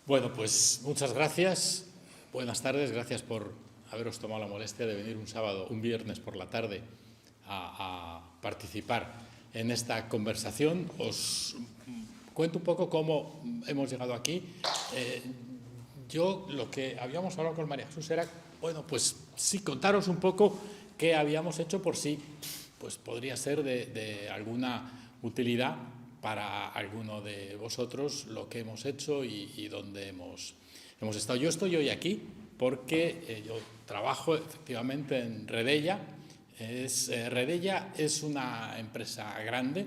Bueno, pues muchas gracias. Buenas tardes. Gracias por haberos tomado la molestia de venir un viernes por la tarde a participar en esta conversación. Os cuento un poco cómo hemos llegado aquí. Yo lo que habíamos hablado con María Jesús era, bueno, pues sí, contaros un poco qué habíamos hecho por si pues podría ser de alguna utilidad para alguno de vosotros lo que hemos hecho y dónde hemos estado. Yo estoy hoy aquí porque yo trabajo efectivamente en Redella. Redella es una empresa grande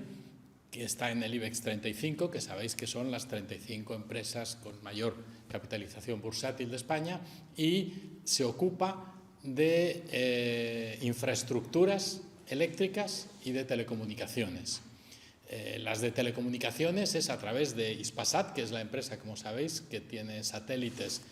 que está en el IBEX 35, que sabéis que son las 35 empresas con mayor capitalización bursátil de España, y se ocupa de infraestructuras eléctricas y de telecomunicaciones. Las de telecomunicaciones es a través de Hispasat, que es la empresa, como sabéis, que tiene satélites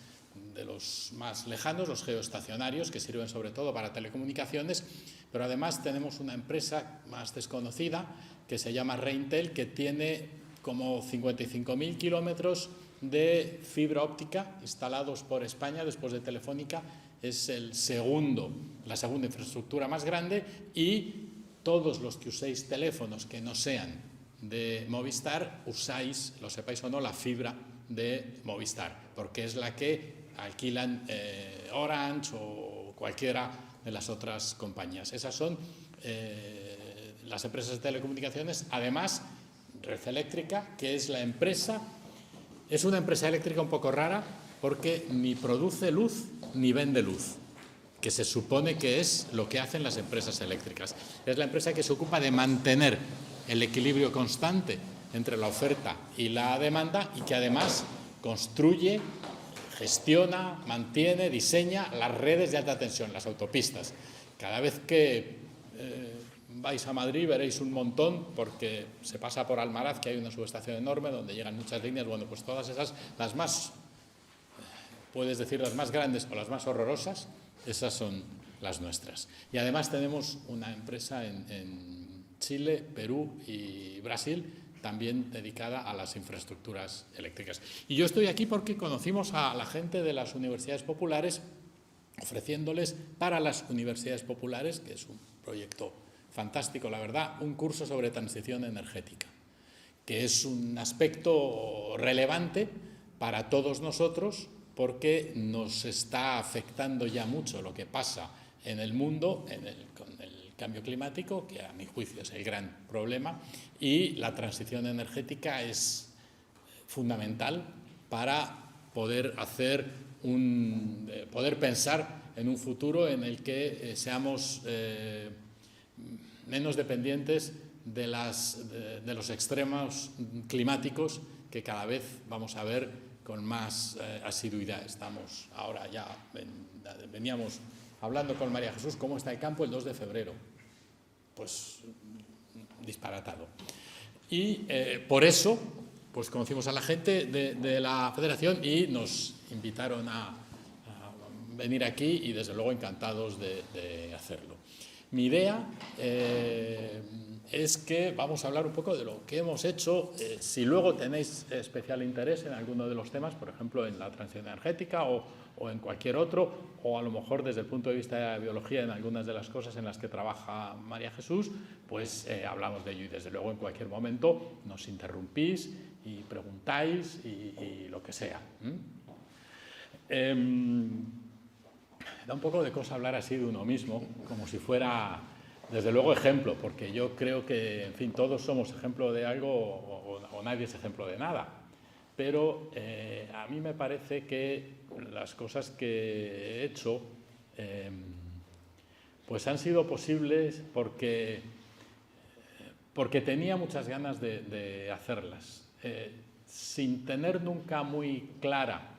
de los más lejanos, los geoestacionarios, que sirven sobre todo para telecomunicaciones, pero además tenemos una empresa más desconocida que se llama Reintel, que tiene como 55.000 kilómetros de fibra óptica instalados por España después de Telefónica. Es la segunda infraestructura más grande, y todos los que uséis teléfonos que no sean de Movistar usáis, lo sepáis o no, la fibra de Movistar, porque es la que alquilan Orange o cualquiera de las otras compañías. Esas son las empresas de telecomunicaciones. Además, Red Eléctrica, que es una empresa eléctrica un poco rara, porque ni produce luz ni vende luz, que se supone que es lo que hacen las empresas eléctricas. Es la empresa que se ocupa de mantener el equilibrio constante entre la oferta y la demanda, y que además construye, gestiona, mantiene, diseña las redes de alta tensión, las autopistas. Cada vez que vais a Madrid veréis un montón, porque se pasa por Almaraz, que hay una subestación enorme donde llegan muchas líneas. Bueno, pues todas esas, las más, puedes decir las más grandes o las más horrorosas, esas son las nuestras. Y además tenemos una empresa en Chile, Perú y Brasil, también dedicada a las infraestructuras eléctricas. Y yo estoy aquí porque conocimos a la gente de las universidades populares, ofreciéndoles para las universidades populares, que es un proyecto fantástico, la verdad, un curso sobre transición energética, que es un aspecto relevante para todos nosotros, porque nos está afectando ya mucho lo que pasa en el mundo con el cambio climático, que a mi juicio es el gran problema, y la transición energética es fundamental para poder poder pensar en un futuro en el que seamos menos dependientes de los extremos climáticos que cada vez vamos a ver con más asiduidad. Estamos ahora ya, veníamos hablando con María Jesús, cómo está el campo el 2 de febrero. Pues disparatado. Y por eso, pues conocimos a la gente de la federación y nos invitaron a venir aquí, y desde luego encantados de hacerlo. Mi idea es que vamos a hablar un poco de lo que hemos hecho. Si luego tenéis especial interés en alguno de los temas, por ejemplo en la transición energética o en cualquier otro, o a lo mejor desde el punto de vista de la biología en algunas de las cosas en las que trabaja María Jesús, pues hablamos de ello, y desde luego en cualquier momento nos interrumpís y preguntáis y lo que sea. Da un poco de cosa hablar así de uno mismo, como si fuera, desde luego, ejemplo, porque yo creo que, en fin, todos somos ejemplo de algo o nadie es ejemplo de nada. Pero a mí me parece que las cosas que he hecho pues han sido posibles porque tenía muchas ganas de hacerlas, sin tener nunca muy clara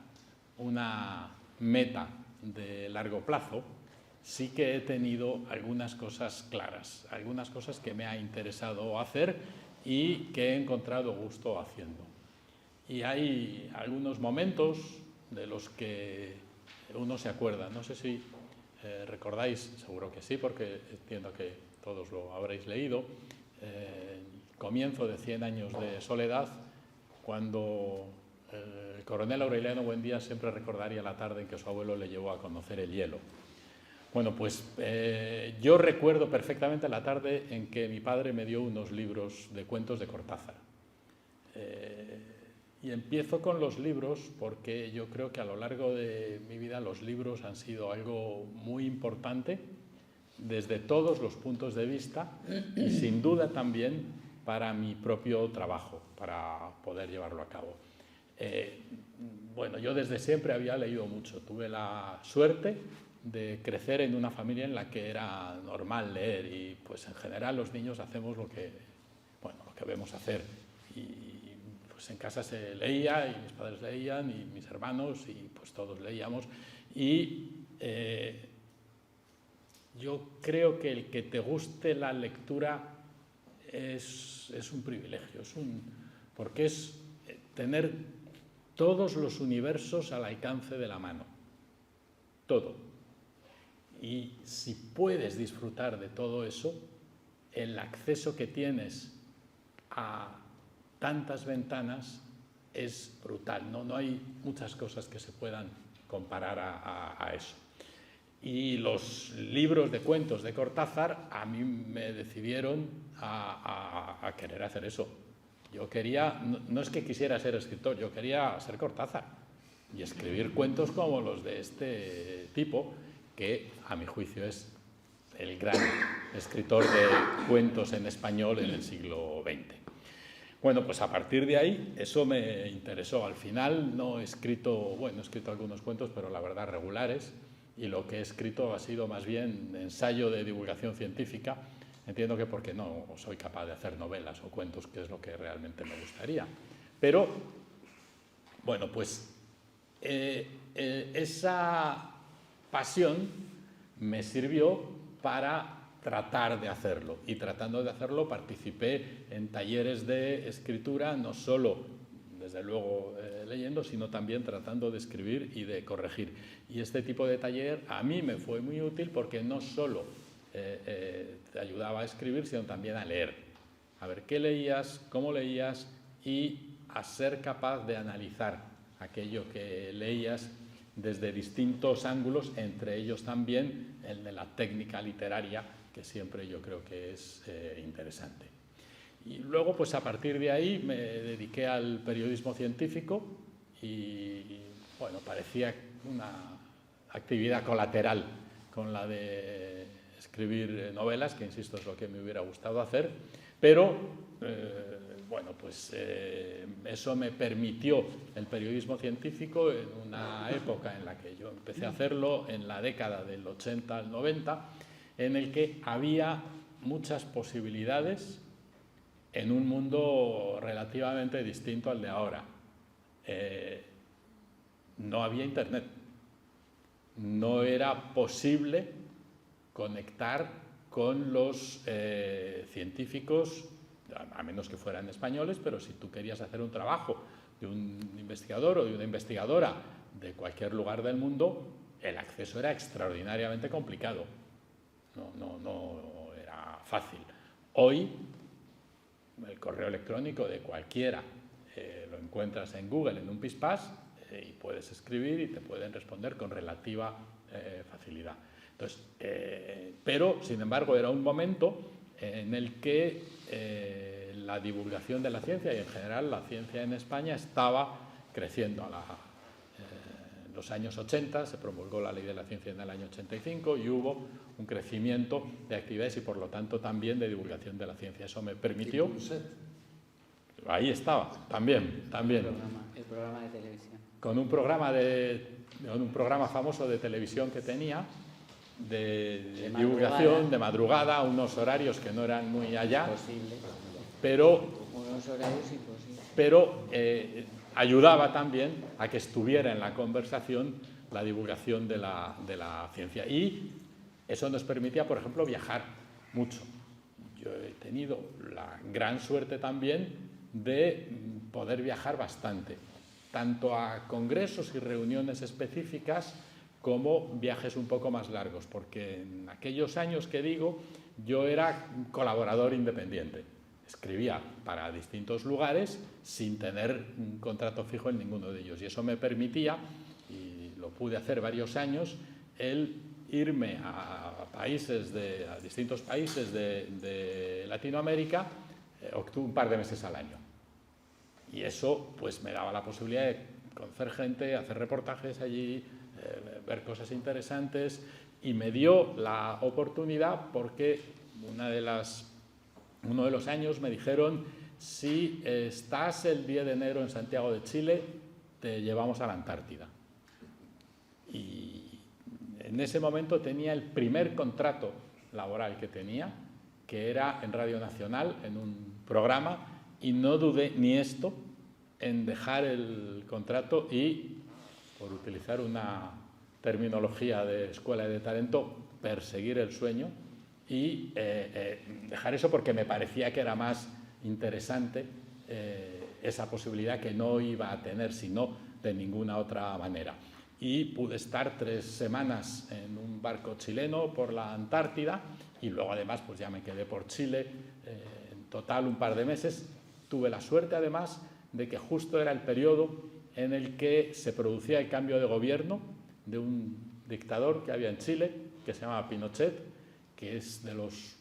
una meta de largo plazo. Sí que he tenido algunas cosas claras, algunas cosas que me ha interesado hacer y que he encontrado gusto haciendo. Y hay algunos momentos de los que uno se acuerda. No sé si recordáis, seguro que sí, porque entiendo que todos lo habréis leído, el comienzo de 100 años de soledad, cuando el coronel Aureliano Buendía siempre recordaría la tarde en que su abuelo le llevó a conocer el hielo. Bueno, pues yo recuerdo perfectamente la tarde en que mi padre me dio unos libros de cuentos de Cortázar. Y empiezo con los libros porque yo creo que a lo largo de mi vida los libros han sido algo muy importante desde todos los puntos de vista y sin duda también para mi propio trabajo, para poder llevarlo a cabo. Bueno, yo desde siempre había leído mucho, tuve la suerte de crecer en una familia en la que era normal leer y pues en general los niños hacemos lo que vemos hacer y pues en casa se leía y mis padres leían y mis hermanos y pues todos leíamos y yo creo que el que te guste la lectura es un privilegio, porque es tener todos los universos al alcance de la mano, todo. Y si puedes disfrutar de todo eso, el acceso que tienes a tantas ventanas es brutal, no hay muchas cosas que se puedan comparar a eso. Y los libros de cuentos de Cortázar a mí me decidieron a querer hacer eso. Yo quería, no es que quisiera ser escritor, yo quería ser Cortázar y escribir cuentos como los de este tipo, que a mi juicio es el gran escritor de cuentos en español en el siglo XX. Bueno, pues a partir de ahí eso me interesó. Al final no he escrito, he escrito algunos cuentos, pero la verdad regulares, y lo que he escrito ha sido más bien ensayo de divulgación científica. Entiendo que porque no soy capaz de hacer novelas o cuentos, que es lo que realmente me gustaría. Pero, bueno, pues esa pasión me sirvió para tratar de hacerlo. Y tratando de hacerlo participé en talleres de escritura, no solo, desde luego, leyendo, sino también tratando de escribir y de corregir. Y este tipo de taller a mí me fue muy útil porque no solo te ayudaba a escribir, sino también a leer. A ver qué leías, cómo leías y a ser capaz de analizar aquello que leías desde distintos ángulos, entre ellos también el de la técnica literaria, que siempre yo creo que es interesante. Y luego, pues a partir de ahí me dediqué al periodismo científico y bueno, parecía una actividad colateral con la de escribir novelas, que insisto es lo que me hubiera gustado hacer, pero bueno, pues eso me permitió el periodismo científico en una época en la que yo empecé a hacerlo, en la década del 80 al 90, en el que había muchas posibilidades en un mundo relativamente distinto al de ahora. No había internet, no era posible conectar con los científicos, a menos que fueran españoles, pero si tú querías hacer un trabajo de un investigador o de una investigadora de cualquier lugar del mundo, el acceso era extraordinariamente complicado. No era fácil. Hoy, el correo electrónico de cualquiera lo encuentras en Google en un pispás y puedes escribir y te pueden responder con relativa facilidad. Entonces, pero, sin embargo, era un momento en el que la divulgación de la ciencia y en general la ciencia en España estaba creciendo. En los años 80 se promulgó la Ley de la Ciencia en el año 85 y hubo un crecimiento de actividades y por lo tanto también de divulgación de la ciencia. Eso me permitió... Ahí estaba, también. El programa de televisión. Con un programa famoso de televisión que tenía, de divulgación, de madrugada, unos horarios que no eran muy allá, Imposible. pero Unos horarios imposibles. Pero ayudaba también a que estuviera en la conversación la divulgación de la ciencia. Y eso nos permitía, por ejemplo, viajar mucho. Yo he tenido la gran suerte también de poder viajar bastante, tanto a congresos y reuniones específicas como viajes un poco más largos, porque en aquellos años que digo, yo era colaborador independiente. escribía para distintos lugares sin tener un contrato fijo en ninguno de ellos. Y eso me permitía, y lo pude hacer varios años, el irme a distintos países de Latinoamérica un par de meses al año. Y eso pues me daba la posibilidad de conocer gente, hacer reportajes allí, ver cosas interesantes, y me dio la oportunidad porque uno de los años me dijeron: si estás el 10 de enero en Santiago de Chile, te llevamos a la Antártida. Y en ese momento tenía el primer contrato laboral que tenía, que era en Radio Nacional, en un programa, y no dudé ni esto en dejar el contrato y, por utilizar una terminología de escuela y de talento, perseguir el sueño y dejar eso porque me parecía que era más interesante esa posibilidad que no iba a tener sino de ninguna otra manera. Y pude estar 3 semanas en un barco chileno por la Antártida y luego además pues ya me quedé por Chile, en total un par de meses. Tuve la suerte además de que justo era el periodo en el que se producía el cambio de gobierno de un dictador que había en Chile, que se llamaba Pinochet, que es de los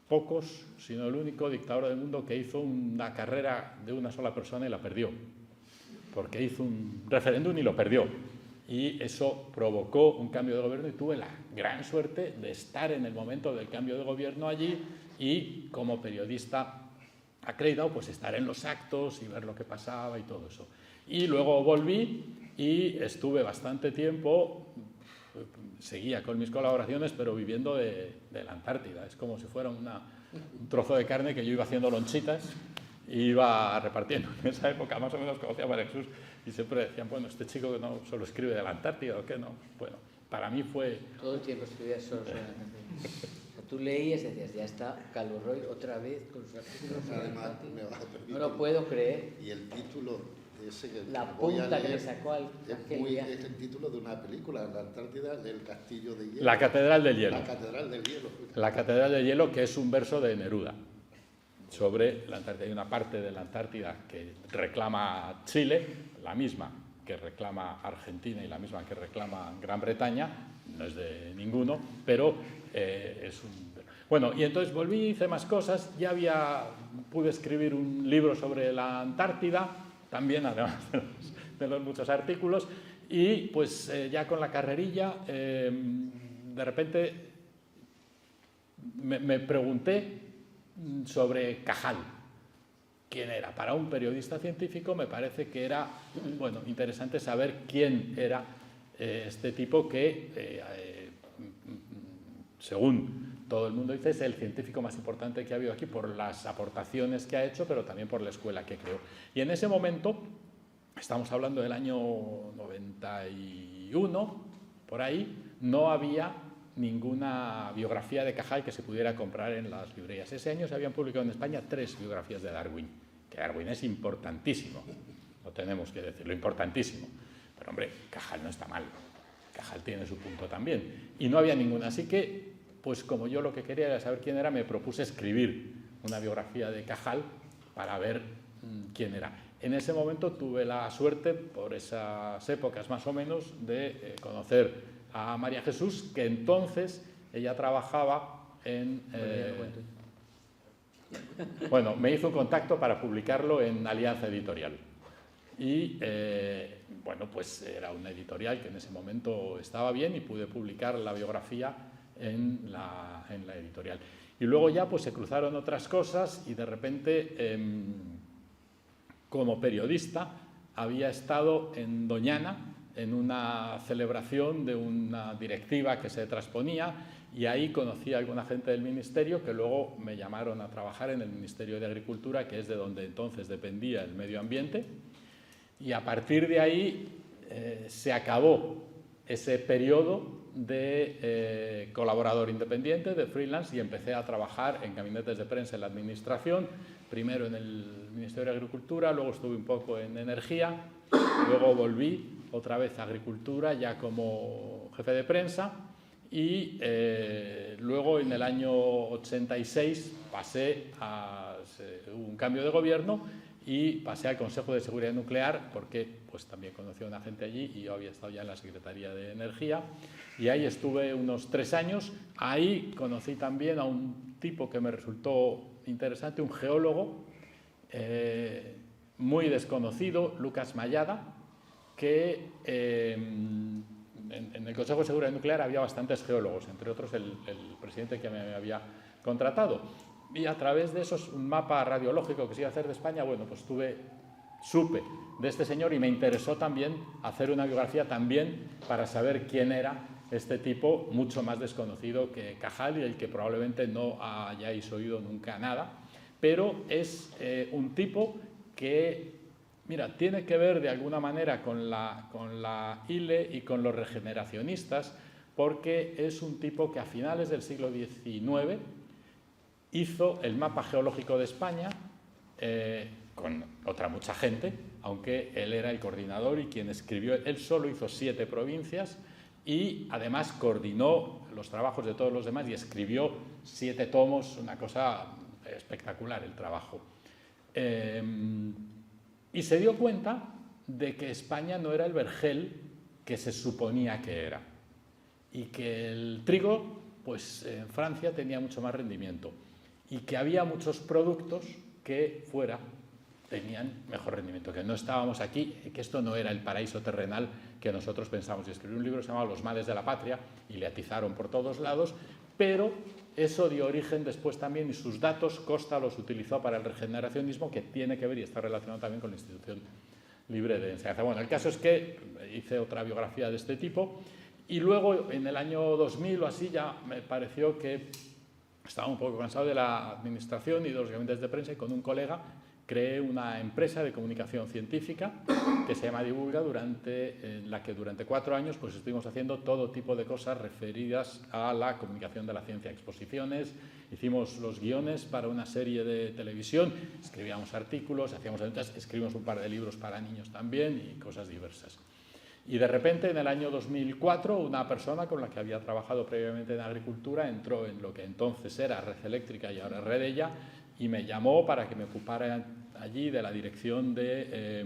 pocos, si no el único dictador del mundo que hizo una carrera de una sola persona y la perdió, porque hizo un referéndum y lo perdió. Y eso provocó un cambio de gobierno y tuve la gran suerte de estar en el momento del cambio de gobierno allí y, como periodista acreditado, pues estar en los actos y ver lo que pasaba y todo eso. Y luego volví y estuve bastante tiempo, seguía con mis colaboraciones, pero viviendo de la Antártida. Es como si fuera un trozo de carne que yo iba haciendo lonchitas e iba repartiendo. En esa época más o menos conocía a María Jesús y siempre decían: bueno, este chico que no solo escribe de la Antártida, ¿o qué no? Bueno, para mí fue... Todo el tiempo escribías solo sobre la Antártida. O sea, tú leías y decías: ya está Calvo Roy otra vez con sus artículos sobre la Antártida. No lo puedo creer. Y el título ese que la voy a punta que leer le sacó al es el título de una película, La Antártida, del Castillo de Hielo. La Catedral del Hielo. La Catedral del Hielo. La Catedral del Hielo, que es un verso de Neruda sobre la Antártida. Hay una parte de la Antártida que reclama Chile, la misma que reclama Argentina y la misma que reclama Gran Bretaña, no es de ninguno, pero es un... Bueno, y entonces volví, hice más cosas, pude escribir un libro sobre la Antártida, también además de los muchos artículos, y pues ya con la carrerilla, de repente me pregunté sobre Cajal. ¿Quién era? Para un periodista científico me parece que era interesante saber quién era este tipo que, según todo el mundo dice, es el científico más importante que ha habido aquí por las aportaciones que ha hecho, pero también por la escuela que creó. Y en ese momento, estamos hablando del año 91, por ahí, no había ninguna biografía de Cajal que se pudiera comprar en las librerías. Ese año se habían publicado en España 3 biografías de Darwin, que Darwin es importantísimo, no tenemos que decirlo, importantísimo. Pero hombre, Cajal no está mal, Cajal tiene su punto también. Y no había ninguna, así que, pues como yo lo que quería era saber quién era, me propuse escribir una biografía de Cajal para ver quién era. En ese momento tuve la suerte, por esas épocas más o menos, de conocer a María Jesús, que entonces ella trabajaba en... bueno, me hizo un contacto para publicarlo en Alianza Editorial. Y, bueno, pues era una editorial que en ese momento estaba bien y pude publicar la biografía en la editorial. Y luego ya pues se cruzaron otras cosas y de repente, como periodista, había estado en Doñana en una celebración de una directiva que se transponía y ahí conocí a alguna gente del ministerio que luego me llamaron a trabajar en el Ministerio de Agricultura, que es de donde entonces dependía el medio ambiente, y a partir de ahí se acabó ese periodo de colaborador independiente, de freelance, y empecé a trabajar en gabinetes de prensa en la administración, primero en el Ministerio de Agricultura, luego estuve un poco en Energía, luego volví otra vez a Agricultura ya como jefe de prensa y luego Luego, en el año 86, hubo un cambio de gobierno y pasé al Consejo de Seguridad Nuclear porque pues, también conocí a una gente allí y yo había estado ya en la Secretaría de Energía y ahí estuve unos 3 años. Ahí conocí también a un tipo que me resultó interesante, un geólogo muy desconocido, Lucas Mayada, que en el Consejo de Seguridad Nuclear había bastantes geólogos, entre otros el presidente que me había contratado. Y a través de eso, un mapa radiológico que se iba a hacer de España, bueno, pues supe de este señor y me interesó también hacer una biografía también para saber quién era este tipo mucho más desconocido que Cajal y el que probablemente no hayáis oído nunca nada, pero es un tipo que, mira, tiene que ver de alguna manera con la ILE y con los regeneracionistas, porque es un tipo que a finales del siglo XIX hizo el mapa geológico de España con otra mucha gente, aunque él era el coordinador y quien escribió. Él solo hizo 7 provincias y además coordinó los trabajos de todos los demás y escribió 7 tomos, una cosa espectacular el trabajo. Y se dio cuenta de que España no era el vergel que se suponía que era y que el trigo, pues en Francia tenía mucho más rendimiento y que había muchos productos que fuera tenían mejor rendimiento, que no estábamos aquí, que esto no era el paraíso terrenal que nosotros pensamos. Y escribió un libro que se llamaba Los males de la patria y le atizaron por todos lados, pero eso dio origen después también, y sus datos Costa los utilizó para el regeneracionismo, que tiene que ver y está relacionado también con la institución libre de enseñanza. Bueno, el caso es que hice otra biografía de este tipo y luego en el año 2000 o así ya me pareció que estaba un poco cansado de la administración y de los gabinetes de prensa y con un colega creé una empresa de comunicación científica que se llama Divulga, en la que durante 4 años pues, estuvimos haciendo todo tipo de cosas referidas a la comunicación de la ciencia, exposiciones, hicimos los guiones para una serie de televisión, escribíamos artículos, escribimos un par de libros para niños también y cosas diversas. Y de repente, en el año 2004, una persona con la que había trabajado previamente en agricultura entró en lo que entonces era Red Eléctrica y ahora Redella y me llamó para que me ocupara allí de la dirección de,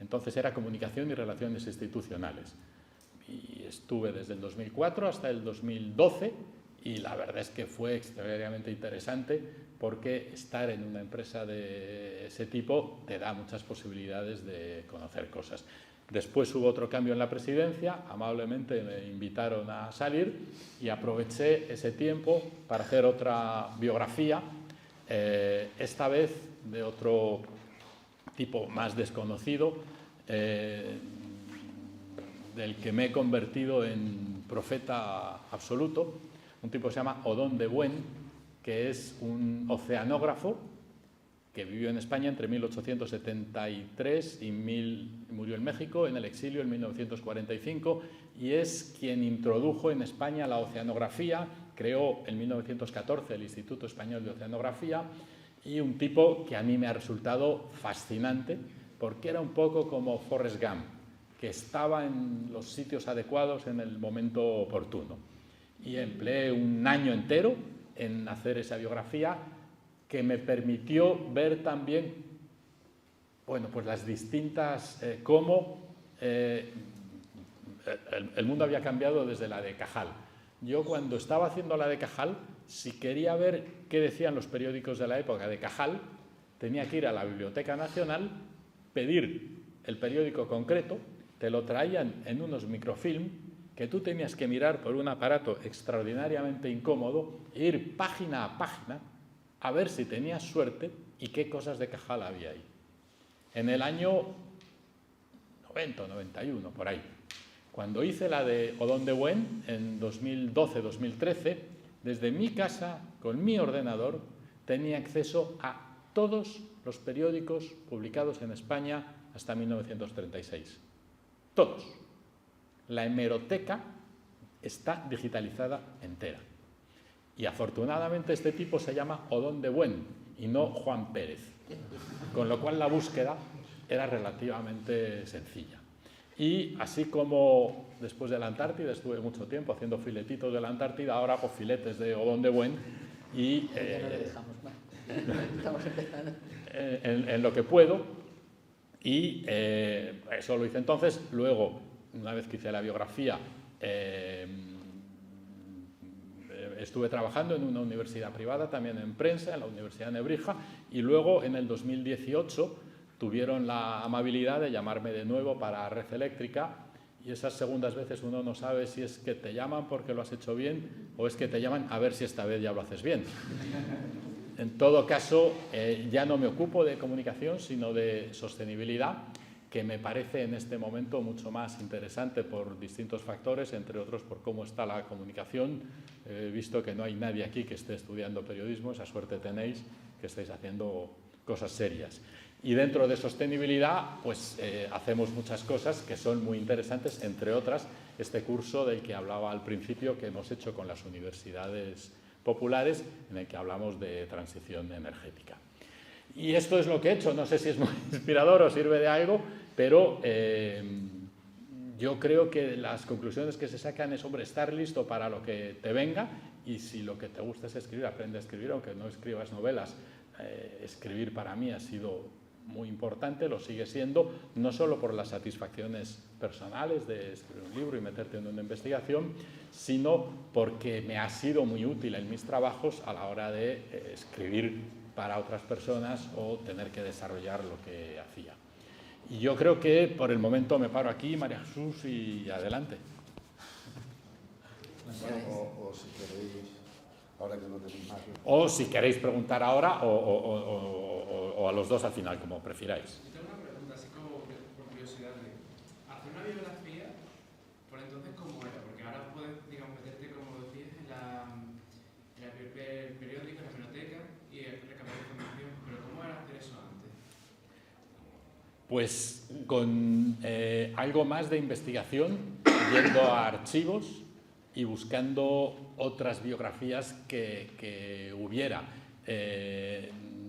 entonces era Comunicación y Relaciones Institucionales. Y estuve desde el 2004 hasta el 2012 y la verdad es que fue extraordinariamente interesante porque estar en una empresa de ese tipo te da muchas posibilidades de conocer cosas. Después hubo otro cambio en la presidencia, amablemente me invitaron a salir y aproveché ese tiempo para hacer otra biografía, esta vez de otro tipo más desconocido, del que me he convertido en profeta absoluto, un tipo que se llama Odón de Buen, que es un oceanógrafo que vivió en España entre 1873 y murió en México, en el exilio en 1945, y es quien introdujo en España la oceanografía, creó en 1914 el Instituto Español de Oceanografía, y un tipo que a mí me ha resultado fascinante, porque era un poco como Forrest Gump, que estaba en los sitios adecuados en el momento oportuno. Y empleé un año entero en hacer esa biografía, que me permitió ver también, bueno, pues las distintas, cómo el mundo había cambiado desde la de Cajal. Yo cuando estaba haciendo la de Cajal, si quería ver qué decían los periódicos de la época de Cajal, tenía que ir a la Biblioteca Nacional, pedir el periódico concreto, te lo traían en unos microfilm que tú tenías que mirar por un aparato extraordinariamente incómodo e ir página a página a ver si tenías suerte y qué cosas de Cajal había ahí. En el año 90 o 91, por ahí, cuando hice la de Odón de Buen, en 2012-2013, desde mi casa, con mi ordenador, tenía acceso a todos los periódicos publicados en España hasta 1936. Todos. La hemeroteca está digitalizada entera. Y afortunadamente este tipo se llama Odón de Buen y no Juan Pérez, con lo cual la búsqueda era relativamente sencilla. Y así como después de la Antártida estuve mucho tiempo haciendo filetitos de la Antártida, ahora hago filetes de Odón de Buen y Ya no le dejamos más. Estamos empezando. En lo que puedo, y eso lo hice entonces. Luego, una vez que hice la biografía, estuve trabajando en una universidad privada, también en prensa, en la Universidad de Nebrija, y luego en el 2018 tuvieron la amabilidad de llamarme de nuevo para Red Eléctrica, y esas segundas veces uno no sabe si es que te llaman porque lo has hecho bien o es que te llaman a ver si esta vez ya lo haces bien. En todo caso, ya no me ocupo de comunicación, sino de sostenibilidad, que me parece en este momento mucho más interesante por distintos factores, entre otros por cómo está la comunicación. He visto que no hay nadie aquí que esté estudiando periodismo, esa suerte tenéis, que estáis haciendo cosas serias. Y dentro de sostenibilidad, pues hacemos muchas cosas que son muy interesantes, entre otras este curso del que hablaba al principio, que hemos hecho con las universidades populares, en el que hablamos de transición energética. Y esto es lo que he hecho. No sé si es muy inspirador o sirve de algo, pero yo creo que las conclusiones que se sacan es, hombre, estar listo para lo que te venga, y si lo que te gusta es escribir, aprende a escribir, aunque no escribas novelas. Escribir para mí ha sido muy importante, lo sigue siendo, no solo por las satisfacciones personales de escribir un libro y meterte en una investigación, sino porque me ha sido muy útil en mis trabajos a la hora de escribir para otras personas o tener que desarrollar lo que hacía. Y yo creo que por el momento me paro aquí, María Jesús, y adelante. O si queréis, ahora que no tenéis más. O si queréis preguntar ahora o a los dos al final, como prefiráis. Yo tengo una pregunta, así como por curiosidad. Hacer una biografía, por entonces, ¿cómo era? Porque ahora puedes, digamos, meterte, como decías, el periódico, en la biblioteca y recabar información. Pero ¿cómo era hacer eso antes? Pues con algo más de investigación, yendo a archivos y buscando otras biografías que hubiera.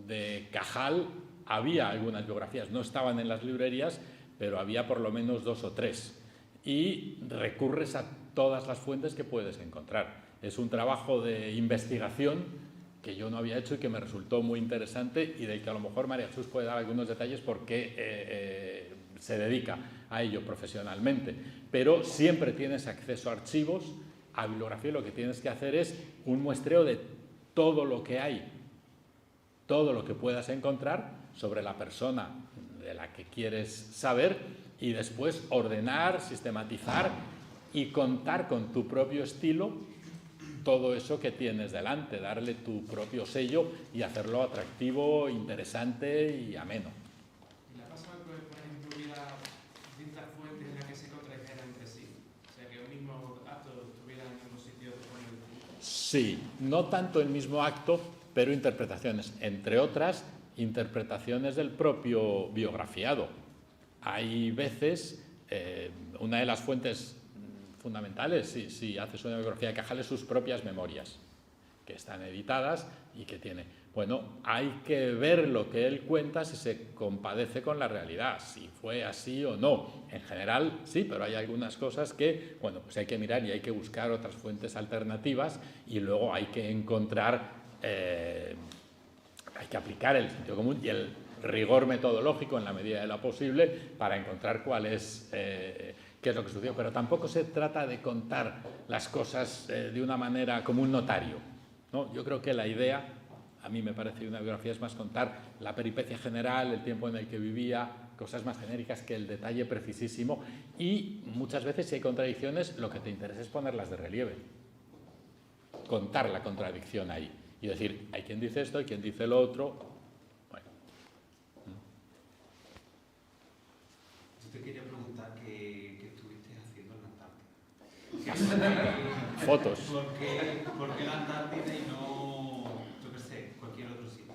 De Cajal había algunas biografías, no estaban en las librerías, pero había por lo menos 2 o 3. Y recurres a todas las fuentes que puedes encontrar. Es un trabajo de investigación que yo no había hecho y que me resultó muy interesante, y del que a lo mejor María Jesús puede dar algunos detalles porque se dedica a ello profesionalmente. Pero siempre tienes acceso a archivos, a bibliografía. Lo que tienes que hacer es un muestreo de todo lo que hay, todo lo que puedas encontrar sobre la persona de la que quieres saber, y después ordenar, sistematizar y contar con tu propio estilo todo eso que tienes delante, darle tu propio sello y hacerlo atractivo, interesante y ameno. ¿Y le ha pasado que, por ejemplo, hubiera distintas fuentes en las que se contradijeran entre sí? O sea, que un mismo acto estuviera en el mismo sitio de forma distinta. Sí, no tanto el mismo acto, pero interpretaciones, entre otras, interpretaciones del propio biografiado. Hay veces, una de las fuentes fundamentales, si haces una biografía de Cajal, es sus propias memorias, que están editadas y que tiene. Bueno, hay que ver lo que él cuenta, si se compadece con la realidad, si fue así o no. En general, sí, pero hay algunas cosas que, bueno, pues hay que mirar y hay que buscar otras fuentes alternativas, y luego hay que encontrar, hay que aplicar el sentido común y el rigor metodológico en la medida de lo posible para encontrar cuál es, qué es lo que sucedió. Pero tampoco se trata de contar las cosas de una manera como un notario, ¿no? Yo creo que la idea, a mí me parece que una biografía es más contar la peripecia general, el tiempo en el que vivía, cosas más genéricas que el detalle precisísimo. Y muchas veces, si hay contradicciones, lo que te interesa es ponerlas de relieve, contar la contradicción ahí y decir, hay quien dice esto, hay quien dice lo otro. Bueno. Yo te quería preguntar qué estuviste haciendo en la Antártida. Fotos. ¿Por qué la Antártida y no, yo qué sé, cualquier otro sitio?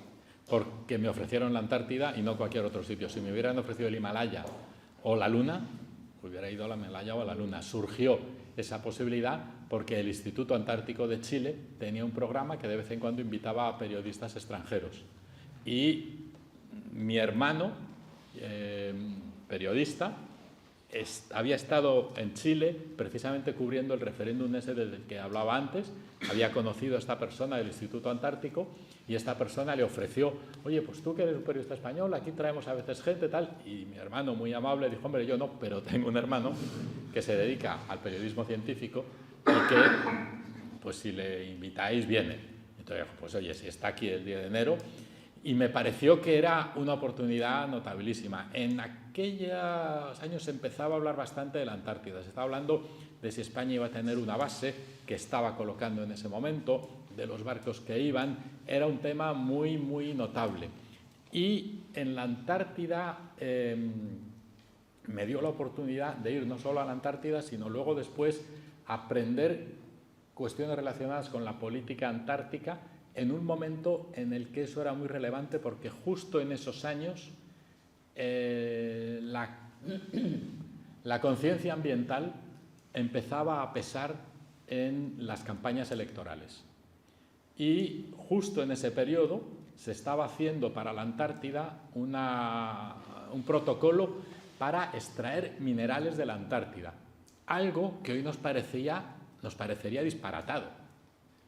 Porque me ofrecieron la Antártida y no cualquier otro sitio. Si me hubieran ofrecido el Himalaya o la Luna, hubiera ido a la Himalaya o a la Luna. Surgió esa posibilidad porque el Instituto Antártico de Chile tenía un programa que de vez en cuando invitaba a periodistas extranjeros. Y mi hermano, periodista, había estado en Chile precisamente cubriendo el referéndum ese del que hablaba antes, había conocido a esta persona del Instituto Antártico y esta persona le ofreció, oye, pues tú que eres un periodista español, aquí traemos a veces gente tal, y mi hermano muy amable dijo, hombre, yo no, pero tengo un hermano que se dedica al periodismo científico y que, pues si le invitáis, viene. Entonces, pues oye, si está aquí el 10 de enero, y me pareció que era una oportunidad notabilísima. En aquellos años se empezaba a hablar bastante de la Antártida. Se estaba hablando de si España iba a tener una base que estaba colocando en ese momento, de los barcos que iban. Era un tema muy, muy notable. Y en la Antártida me dio la oportunidad de ir no solo a la Antártida, sino luego después aprender cuestiones relacionadas con la política antártica en un momento en el que eso era muy relevante, porque justo en esos años la conciencia ambiental empezaba a pesar en las campañas electorales. Y justo en ese periodo se estaba haciendo para la Antártida un protocolo para extraer minerales de la Antártida, algo que hoy nos parecería disparatado,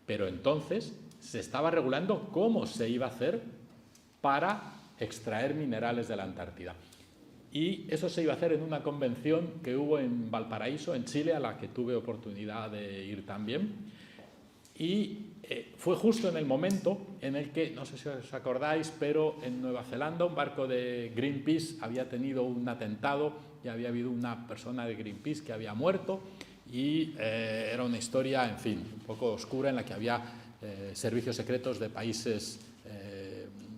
pero entonces se estaba regulando cómo se iba a hacer para extraer minerales de la Antártida. Y eso se iba a hacer en una convención que hubo en Valparaíso, en Chile, a la que tuve oportunidad de ir también. Y fue justo en el momento en el que, no sé si os acordáis, pero en Nueva Zelanda un barco de Greenpeace había tenido un atentado y había habido una persona de Greenpeace que había muerto, y era una historia, en fin, un poco oscura, en la que había servicios secretos de países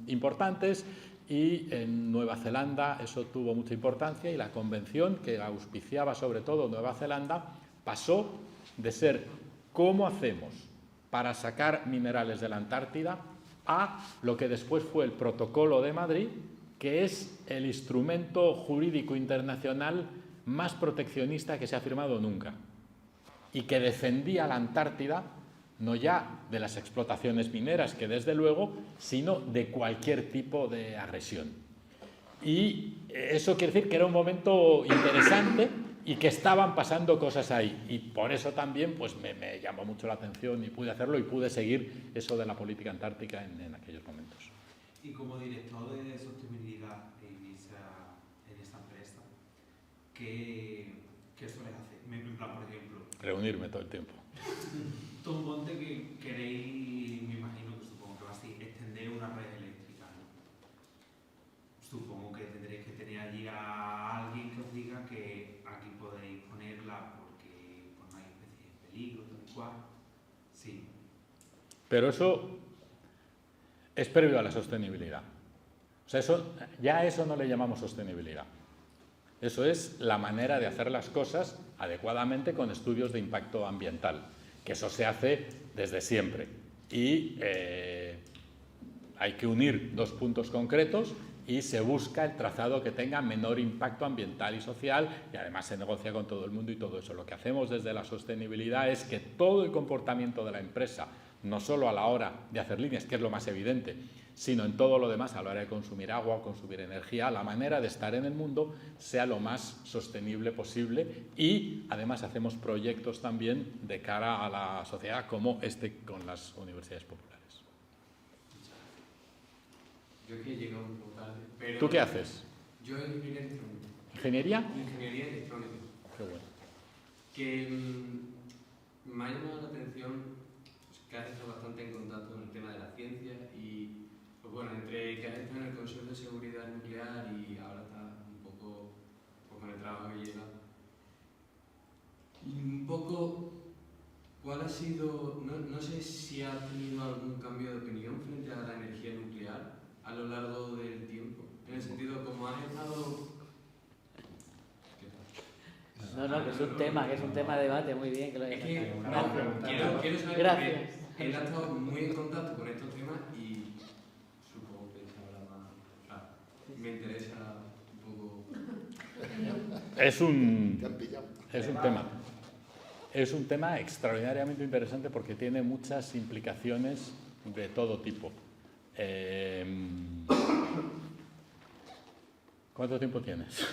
importantes, y en Nueva Zelanda eso tuvo mucha importancia, y la convención que auspiciaba sobre todo Nueva Zelanda pasó de ser ¿cómo hacemos para sacar minerales de la Antártida?, a lo que después fue el Protocolo de Madrid, que es el instrumento jurídico internacional más proteccionista que se ha firmado nunca, y que defendía la Antártida no ya de las explotaciones mineras, que desde luego, sino de cualquier tipo de agresión. Y eso quiere decir que era un momento interesante y que estaban pasando cosas ahí. Y por eso también pues, me llamó mucho la atención y pude hacerlo, y pude seguir eso de la política antártica en aquellos momentos. Y como director de sostenibilidad en esa empresa, ¿qué sueles hacer? En plan, por ejemplo, reunirme todo el tiempo. Tú ponte que queréis, me imagino que supongo que va así, extender una red eléctrica, ¿no? Supongo que tendréis que tener allí a alguien que os diga que aquí podéis ponerla porque pues, no hay especies en peligro, tal cual. Sí. Pero eso es previo a la sostenibilidad. O sea, eso no le llamamos sostenibilidad. Eso es la manera de hacer las cosas adecuadamente con estudios de impacto ambiental, que eso se hace desde siempre. Y hay que unir dos puntos concretos y se busca el trazado que tenga menor impacto ambiental y social, y además se negocia con todo el mundo y todo eso. Lo que hacemos desde la sostenibilidad es que todo el comportamiento de la empresa, no solo a la hora de hacer líneas, que es lo más evidente, sino en todo lo demás, a la hora de consumir agua o consumir energía, la manera de estar en el mundo sea lo más sostenible posible. Y además hacemos proyectos también de cara a la sociedad, como este con las universidades populares. Yo que he llegado un poco tarde, pero... ¿Tú qué haces? Yo ingeniería electrónica. ¿Ingeniería? Ingeniería electrónica. Qué bueno. Que me ha llamado la atención pues, que has estado bastante en contacto con el tema de la ciencia y, pues bueno, entre que has estado en el Consejo de Seguridad Nuclear y ahora estás un poco pues, con el trabajo que lleva. Y un poco, ¿cuál ha sido, no sé si has tenido algún cambio de opinión frente a la energía nuclear a lo largo del tiempo? En el sentido, como has estado... No, que es un tema de debate, muy bien que lo hayas Es que, sacado. quiero saber, Gracias. porque él ha estado muy en contacto con estos temas y supongo que sabrá más. Claro, me interesa un poco... Es un tema extraordinariamente interesante porque tiene muchas implicaciones de todo tipo. ¿Cuánto tiempo tienes?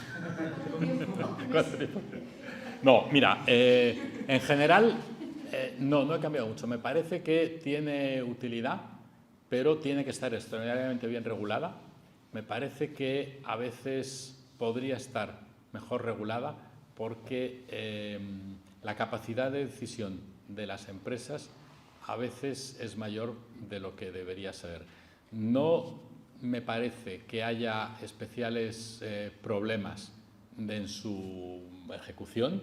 ¿Cuánto tiempo? No, mira, en general no he cambiado mucho. Me parece que tiene utilidad, pero tiene que estar extraordinariamente bien regulada. Me parece que a veces podría estar mejor regulada porque la capacidad de decisión de las empresas a veces es mayor de lo que debería ser. No me parece que haya especiales problemas en su ejecución.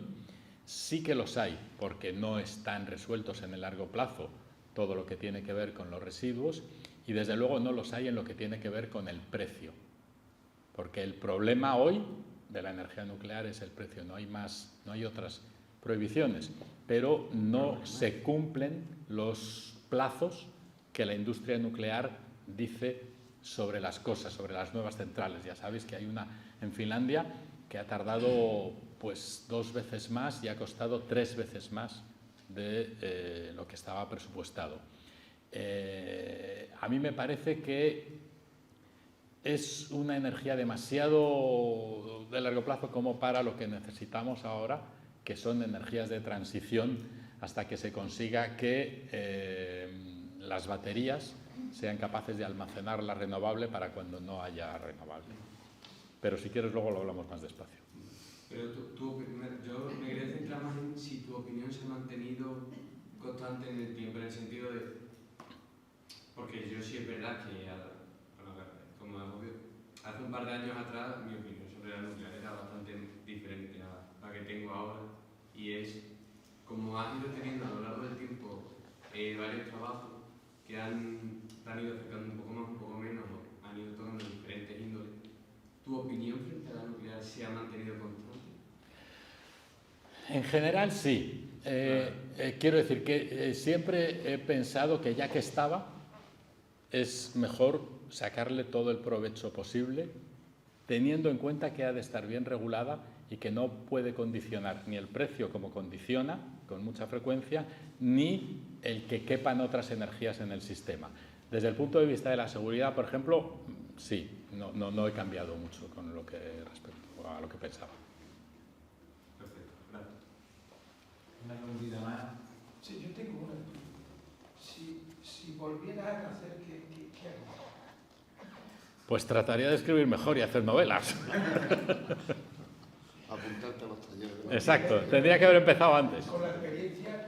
Sí que los hay, porque no están resueltos en el largo plazo todo lo que tiene que ver con los residuos, y desde luego no los hay en lo que tiene que ver con el precio. Porque el problema hoy de la energía nuclear es el precio, no hay otras prohibiciones, pero no se cumplen los plazos que la industria nuclear dice sobre las cosas, sobre las nuevas centrales. Ya sabéis que hay una en Finlandia que ha tardado pues 2 veces más y ha costado 3 veces más de lo que estaba presupuestado. A mí me parece que es una energía demasiado de largo plazo como para lo que necesitamos ahora, que son energías de transición hasta que se consiga que las baterías sean capaces de almacenar la renovable para cuando no haya renovable. Pero si quieres luego lo hablamos más despacio. Pero yo me quería centrar más en si tu opinión se ha mantenido constante en el tiempo, en el sentido de... Porque yo sí es verdad que, como es obvio, hace un par de años atrás mi opinión sobre la nuclear era bastante diferente a la que tengo ahora, y es como has ido teniendo a lo largo del tiempo varios trabajos que han ido acercando un poco más, un poco menos, o han ido tocando diferentes índoles. ¿Tu opinión frente a la nuclear se ha mantenido constante? En general sí. Quiero decir que siempre he pensado que ya que estaba, es mejor sacarle todo el provecho posible, teniendo en cuenta que ha de estar bien regulada y que no puede condicionar ni el precio como condiciona con mucha frecuencia, ni el que quepan otras energías en el sistema. Desde el punto de vista de la seguridad, por ejemplo, sí, no he cambiado mucho con lo que respecto a lo que pensaba. Perfecto, gracias. Una preguntita más. Sí, yo tengo una. Si volvieras a nacer, ¿qué harías? Pues trataría de escribir mejor y hacer novelas. Apuntarte a los talleres. Exacto, tendría que haber empezado antes. Con la experiencia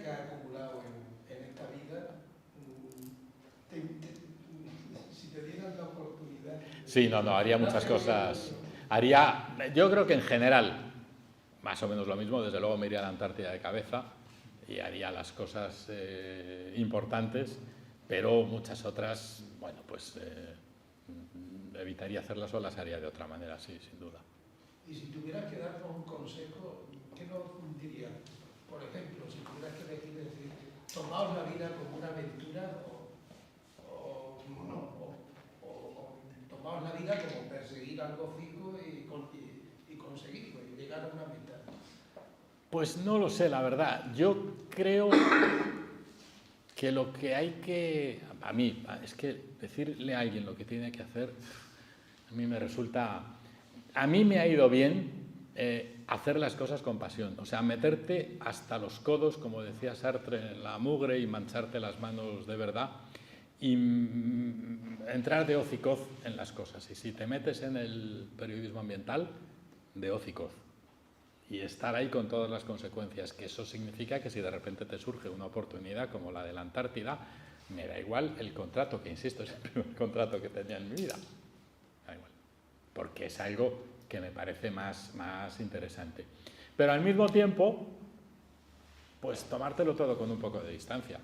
que has acumulado en esta vida, si te dieran la oportunidad... Sí, no, haría muchas cosas. Yo creo que en general, más o menos lo mismo. Desde luego me iría a la Antártida de cabeza y haría las cosas importantes, pero muchas otras, bueno, pues evitaría hacerlas o las haría de otra manera, sí, sin duda. Y si tuvieras que darnos un consejo, ¿qué nos dirías? Por ejemplo, si tuvieras que elegir, decir, tomaos la vida como una aventura o tomaos la vida como perseguir algo fijo y conseguirlo y llegar a una meta. Pues no lo sé, la verdad. Yo creo que lo que hay que... A mí, es que decirle a alguien lo que tiene que hacer, a mí me resulta... A mí me ha ido bien hacer las cosas con pasión. O sea, meterte hasta los codos, como decía Sartre, en la mugre y mancharte las manos de verdad y entrar de hoz y coz en las cosas. Y si te metes en el periodismo ambiental, de hoz y coz. Y estar ahí con todas las consecuencias, que eso significa que si de repente te surge una oportunidad como la de la Antártida, me da igual el contrato, que insisto, es el primer contrato que tenía en mi vida. Da igual, porque es algo que me parece más interesante. Pero al mismo tiempo, pues tomártelo todo con un poco de distancia.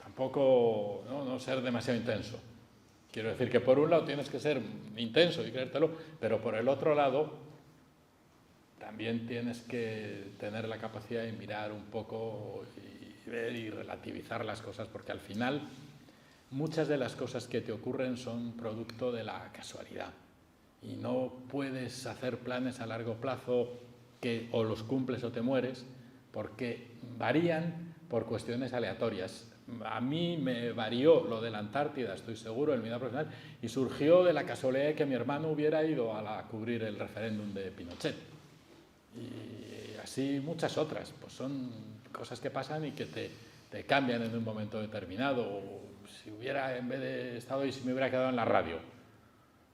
Tampoco ser demasiado intenso. Quiero decir que por un lado tienes que ser intenso y creértelo, pero por el otro lado también tienes que tener la capacidad de mirar un poco y ver y relativizar las cosas, porque al final muchas de las cosas que te ocurren son producto de la casualidad y no puedes hacer planes a largo plazo que o los cumples o te mueres, porque varían por cuestiones aleatorias. a mí me varió lo de la Antártida, estoy seguro, en mi vida profesional, y surgió de la casualidad de que mi hermano hubiera ido a cubrir el referéndum de Pinochet. Y así muchas otras, pues son cosas que pasan y que te cambian en un momento determinado. O si hubiera, en vez de estado ahí, si me hubiera quedado en la radio,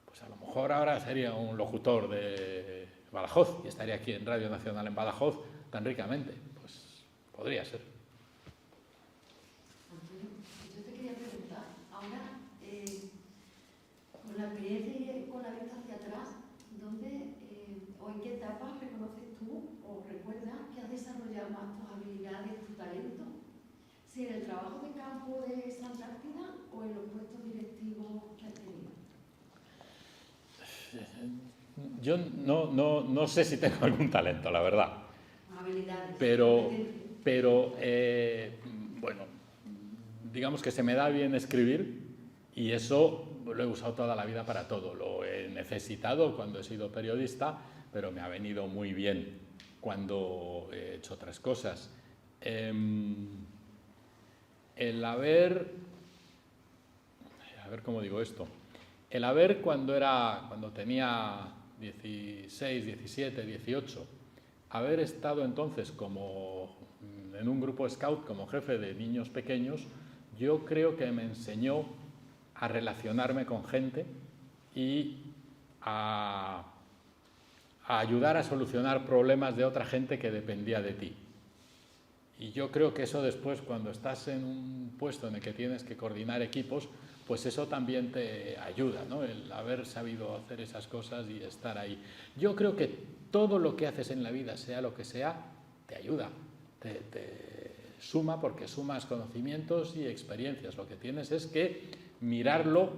pues a lo mejor ahora sería un locutor de Badajoz y estaría aquí en Radio Nacional en Badajoz tan ricamente. Pues podría ser. Yo te quería preguntar, ahora, con la experiencia y con la vista hacia atrás, ¿dónde o en qué etapa reconoces tú o recuerdas que has desarrollado más tus habilidades, tu talento? ¿Si en el trabajo de campo de esa Antártida o en los puestos directivos que has tenido? Yo no sé si tengo algún talento, la verdad. Habilidades. Pero bueno, digamos que se me da bien escribir y eso lo he usado toda la vida para todo. Lo he necesitado cuando he sido periodista, pero me ha venido muy bien cuando he hecho otras cosas. El haber, a ver cómo digo esto, el haber cuando tenía 16, 17, 18, haber estado entonces como en un grupo scout como jefe de niños pequeños, yo creo que me enseñó a relacionarme con gente y a ayudar a solucionar problemas de otra gente que dependía de ti. Y yo creo que eso después, cuando estás en un puesto en el que tienes que coordinar equipos, pues eso también te ayuda, ¿no? El haber sabido hacer esas cosas y estar ahí. Yo creo que todo lo que haces en la vida, sea lo que sea, te ayuda, te suma, porque sumas conocimientos y experiencias. Lo que tienes es que mirarlo,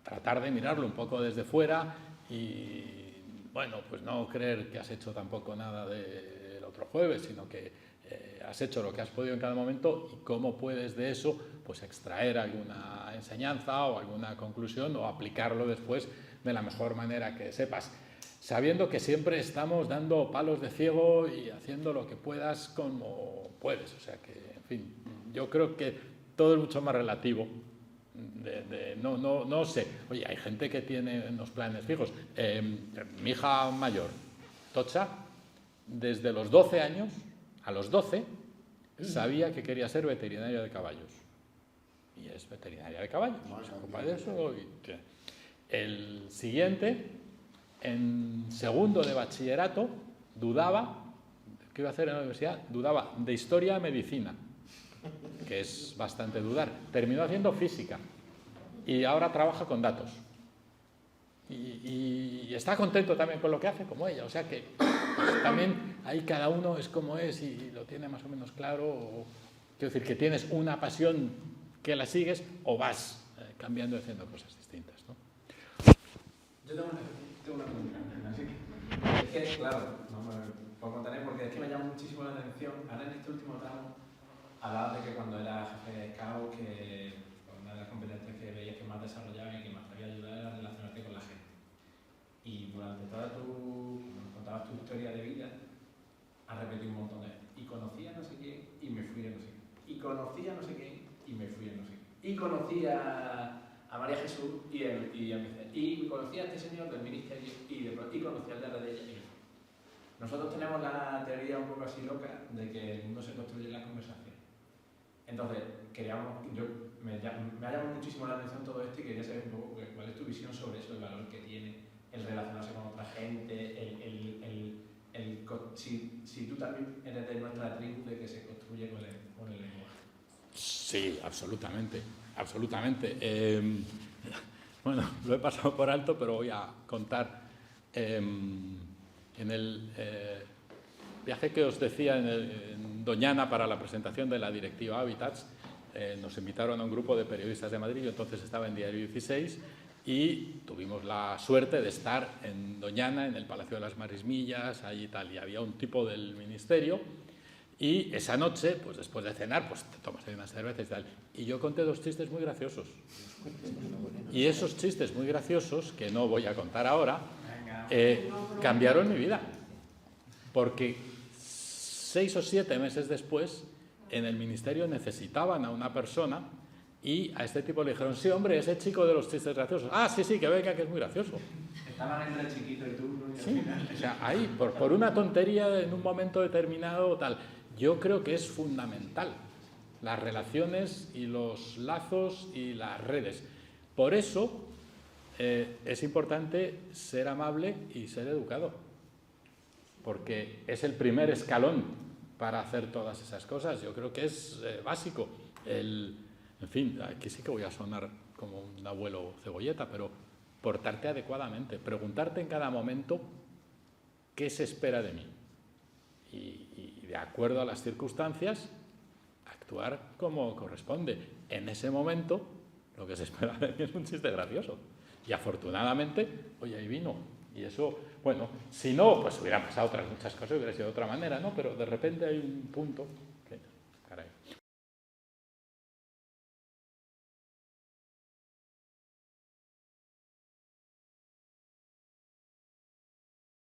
tratar de mirarlo un poco desde fuera y, bueno, pues no creer que has hecho tampoco nada del otro jueves, sino que has hecho lo que has podido en cada momento y cómo puedes de eso pues extraer alguna enseñanza o alguna conclusión o aplicarlo después de la mejor manera que sepas, sabiendo que siempre estamos dando palos de ciego y haciendo lo que puedas como puedes. O sea que, en fin, yo creo que todo es mucho más relativo. No sé. Oye, hay gente que tiene unos planes fijos. Mi hija mayor, Tocha, desde los 12 años, a los 12, sabía que quería ser veterinaria de caballos. Y es veterinaria de caballos. Se ocupa de eso. El siguiente, en segundo de bachillerato, dudaba, ¿qué iba a hacer en la universidad? Dudaba de historia a medicina, que es bastante dudar. Terminó haciendo física y ahora trabaja con datos. Y está contento también con lo que hace, como ella. O sea que pues, también ahí cada uno es como es y lo tiene más o menos claro. Quiero decir que tienes una pasión que la sigues o vas cambiando y haciendo cosas distintas, ¿no? Yo tengo una pregunta. Así que, es que, claro, no me puedo contar porque es que me llama muchísimo la atención. Ahora en este último tramo hablabas de que cuando era jefe de scout, que una de las competencias que veías que más desarrollaba y que más te había ayudado era relacionarte con la gente. Y durante toda cuando contabas tu historia de vida, has repetido un montón de veces. Y conocí a no sé quién y me fui a no sé quién. Y conocí a no sé quién y me fui a no sé quién. Y conocí a María Jesús y empecé. Y conocí a este señor del ministerio y conocí al de RDI. Nosotros tenemos la teoría un poco así loca de que el mundo se construye en la conversación. Entonces, me ha llamado muchísimo la atención todo esto y quería saber un poco cuál es tu visión sobre eso, el valor que tiene, el relacionarse con otra gente, si tú también eres de nuestra tribu de que se construye con el lenguaje. Sí, absolutamente, absolutamente. Bueno, lo he pasado por alto, pero voy a contar. En el viaje que os decía en Doñana para la presentación de la Directiva Hábitats, nos invitaron a un grupo de periodistas de Madrid. Yo entonces estaba en Diario 16 y tuvimos la suerte de estar en Doñana, en el Palacio de las Marismillas, allí y tal, y había un tipo del ministerio. Y esa noche, pues después de cenar, pues te tomas ahí unas cervezas y tal. Y yo conté dos chistes muy graciosos. Y esos chistes muy graciosos, que no voy a contar ahora, cambiaron mi vida. Porque 6 o 7 meses después en el ministerio necesitaban a una persona y a este tipo le dijeron, sí, hombre, ese chico de los chistes graciosos. Ah, sí, sí, que venga, que es muy gracioso. Estaban entre el chiquito y tú, ¿no? Sí, o sea, ahí, por una tontería en un momento determinado, tal. Yo creo que es fundamental las relaciones y los lazos y las redes. Por eso es importante ser amable y ser educado, porque es el primer escalón para hacer todas esas cosas. Yo creo que es básico. En fin, aquí sí que voy a sonar como un abuelo cebolleta, pero portarte adecuadamente, preguntarte en cada momento qué se espera de mí y de acuerdo a las circunstancias actuar como corresponde. En ese momento lo que se espera de mí es un chiste gracioso y afortunadamente hoy ahí vino y eso, bueno, si no, pues hubieran pasado otras muchas cosas, hubiera sido de otra manera, ¿no? Pero de repente hay un punto